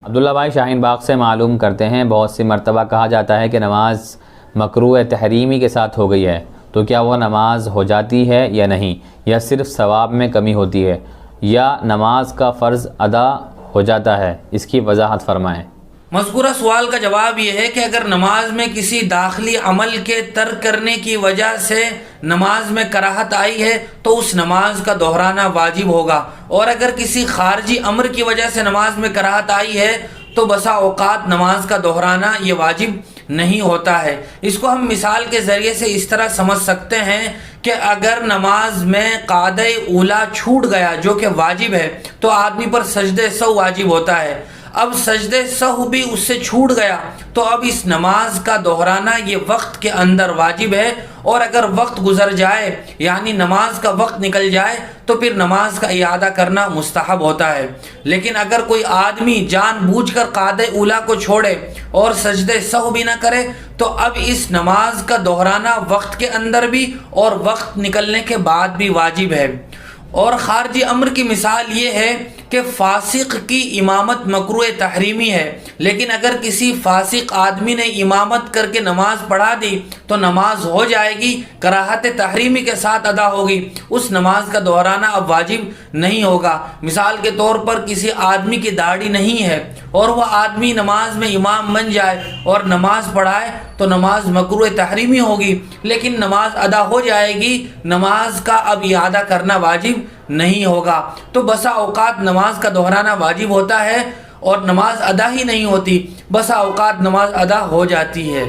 عبداللہ بھائی شاہین باغ سے معلوم کرتے ہیں بہت سی مرتبہ کہا جاتا ہے کہ نماز مکروہ تحریمی کے ساتھ ہو گئی ہے، تو کیا وہ نماز ہو جاتی ہے یا نہیں، یا صرف ثواب میں کمی ہوتی ہے، یا نماز کا فرض ادا ہو جاتا ہے؟ اس کی وضاحت فرمائیں۔ مذکورہ سوال کا جواب یہ ہے کہ اگر نماز میں کسی داخلی عمل کے ترک کرنے کی وجہ سے نماز میں کراہت آئی ہے تو اس نماز کا دہرانا واجب ہوگا، اور اگر کسی خارجی امر کی وجہ سے نماز میں کراہت آئی ہے تو بسا اوقات نماز کا دہرانا یہ واجب نہیں ہوتا ہے۔ اس کو ہم مثال کے ذریعے سے اس طرح سمجھ سکتے ہیں کہ اگر نماز میں قاعدہ اولا چھوٹ گیا جو کہ واجب ہے تو آدمی پر سجدہ سہو واجب ہوتا ہے۔ اب سجدہ سہو بھی اس سے چھوٹ گیا تو اب اس نماز کا دہرانا یہ وقت کے اندر واجب ہے، اور اگر وقت گزر جائے یعنی نماز کا وقت نکل جائے تو پھر نماز کا اعادہ کرنا مستحب ہوتا ہے۔ لیکن اگر کوئی آدمی جان بوجھ کر قاعدہ اولا کو چھوڑے اور سجدہ سہو بھی نہ کرے تو اب اس نماز کا دہرانا وقت کے اندر بھی اور وقت نکلنے کے بعد بھی واجب ہے۔ اور خارجی امر کی مثال یہ ہے کہ فاسق کی امامت مکروہ تحریمی ہے، لیکن اگر کسی فاسق آدمی نے امامت کر کے نماز پڑھا دی تو نماز ہو جائے گی، کراہت تحریمی کے ساتھ ادا ہوگی، اس نماز کا دہرانا اب واجب نہیں ہوگا۔ مثال کے طور پر کسی آدمی کی داڑھی نہیں ہے اور وہ آدمی نماز میں امام بن جائے اور نماز پڑھائے تو نماز مکروہ تحریمی ہوگی، لیکن نماز ادا ہو جائے گی، نماز کا اب اعادہ کرنا واجب نہیں ہوگا۔ تو بسا اوقات نماز کا دہرانا واجب ہوتا ہے اور نماز ادا ہی نہیں ہوتی، بسا اوقات نماز ادا ہو جاتی ہے۔